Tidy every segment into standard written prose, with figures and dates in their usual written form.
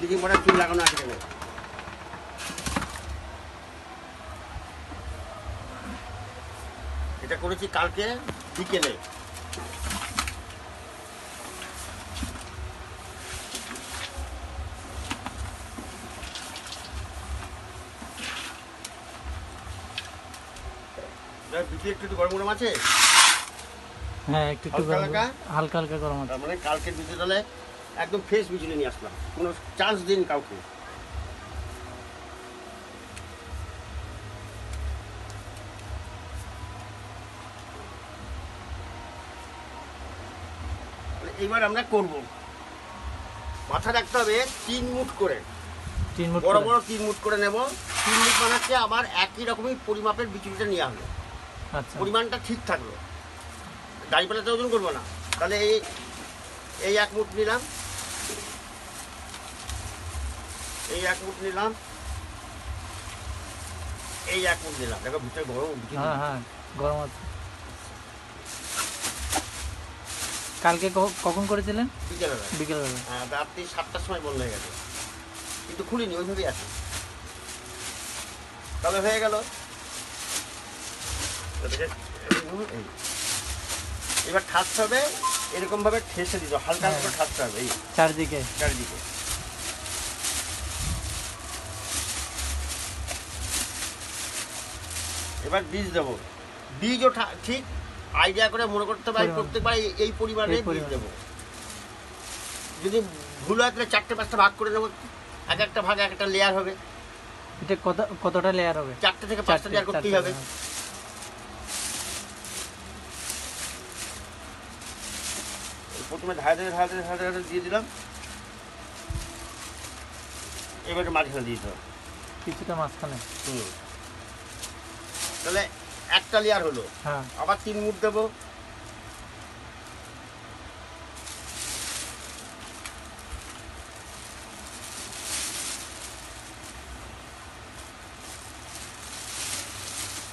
কিছুদিন পরে চুল লাগানো আছে কেন। এটা করেছি কালকে বিকেলে। বিকেলে একটু গরম গরম আছে। হ্যাঁ একটু হালকা হালকা গরম আছে। মানে কালকে বিকেলে একদম ফ্রেশ বিজলি নিয়ে আসলাম, কোনো চান্স দিন কাউকে। এইবার আমরা করব, মাথা রাখতে হবে 3 মুঠ করে, বড় বড় 3 মুঠ করে নেব। 3 মুঠ বানাচ্ছে আবার একই রকমই পরিমাপের বিচুলিটা নিয়ে আসবো। আচ্ছা, পরিমাণটা ঠিক থাকলো, দাঁড়িপাল্লাতে ওজন করবো না। তাহলে এই 1 মুঠ নিলাম, এই 1 মুঠ নিলাম, এই 1 মুঠ নিলাম। দেখো ভিতরে গরম। হ্যাঁ গরম আছে। কালকে কখন করেছিলেন? বিকেলবেলা। হ্যাঁ, রাত্রি 7টার সময় বন্ধ হয়ে গেছে, কিন্তু খুলিনি, ওইভাবেই আছে। তাহলে হয়ে গেল। এবার ঠাসতে হবে, এরকম ভাবে ঠেসে দিতে, হালকা হালকা ঠাসতে হবে। এই চারদিকে। এবার বীজ দেবো। বীজও ঠিক আইডিয়া করে মনে করতে পারি, প্রত্যেকবার এই পরিমাণে বীজ দেবো। যদি ভুল হয় তাহলে 4টে-5টা ভাগ করে নেবো, এক একটা ভাগ এক একটা লেয়ার হবে। এটা কতটা লেয়ার হবে? 4টে থেকে 5টা লেয়ার করতেই হবে। প্রথমে ধারে দিয়ে দিলাম, এবারে মাঝখানে দিয়ে দিতে হবে, কিছুটা মাঝখানে। তাহলে একটা লেয়ার হলো। আবার 3 মুঠ দেবো।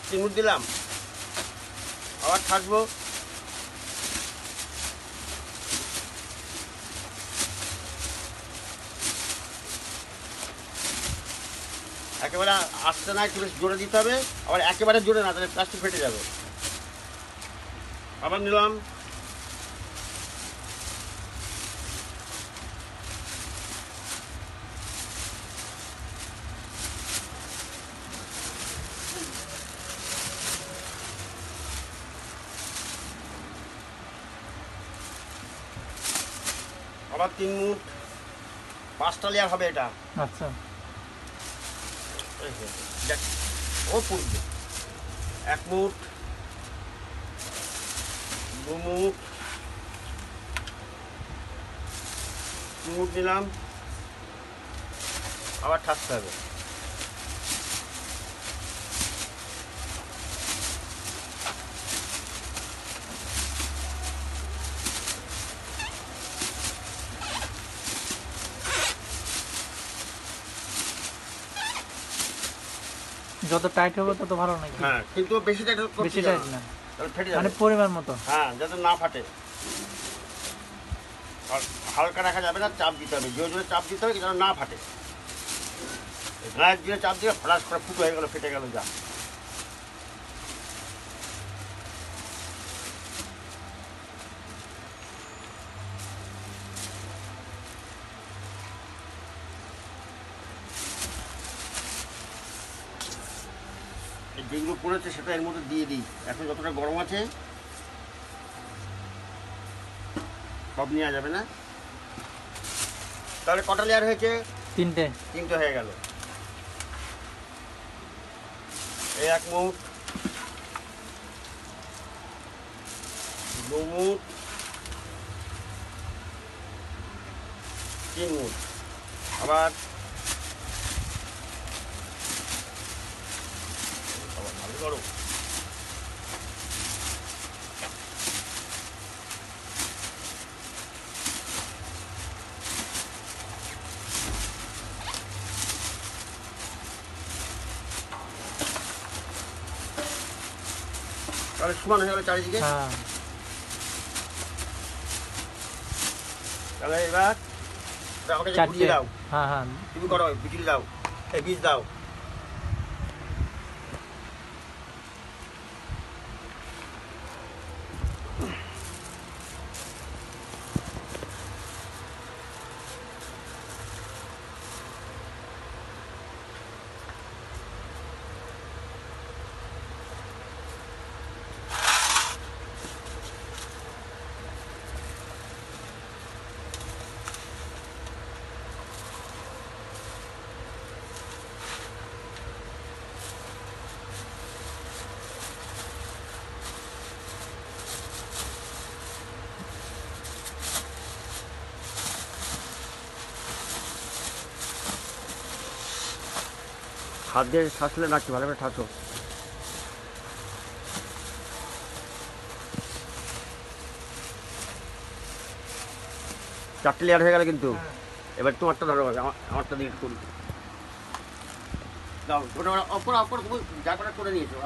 চিমুট দিলাম, আবার থাকবো। একেবারে আসতে না, একটু বেশ জোরে দিতে হবে। আবার একেবারে জোরে না, তাহলে প্লাস্টিক ফেটে যাবে। আবার নিলাম, আবার 3 মুঠ, 5টা লেয়ার হবে এটা। আচ্ছা, ও পড়বে। 1 মুঠ, 2 মুঠ, 3 মুঠ নিলাম, আবার ঠাসতে হবে। যত টাইট হবে তত ভালো নাকি? হ্যাঁ, কিন্তু বেশি টাইট না, তাহলে ফেটে যাবে। মানে পরিমাণ মতো। হ্যাঁ, যাতে না ফাটে। আর হালকা রাখা যাবে না, চাপ দিতে হবে, জোরে জোরে চাপ দিতে হবে, যেন না ফাটে। গায়ের জোরে চাপ দিয়ে ফ্লাশ করে ফুটো হয়ে গেল, ফেটে গেল, যা। যেগুলো পড়েছে সেটা এর মধ্যে দিয়ে দিই। এখন যতটা গরম আছে সব নেওয়া যাবে না। তাহলে কটা লেয়ার হয়েছে? 3টে হয়ে গেল। এই 1 মুঠ, 2 মুঠ, 3 মুঠ, আবার ভালো গরম। তাহলে সমান হয়ে গেল চারিদিকে। তাহলে এবার আমাকে ঘুরিয়ে দাও। হ্যাঁ হ্যাঁ তুমি করো, বিচুলি দাও, এই বীজ দাও। হাত দিয়ে ঠাসলে না, কি ভালো করে ঠাসো। চারটে লেয়ার হয়ে গেল কিন্তু। এবার তোমারটা ধরো, আমারটা দিয়ে করি। দাও, ওটা অপর অপর যা করে নিয়েছো।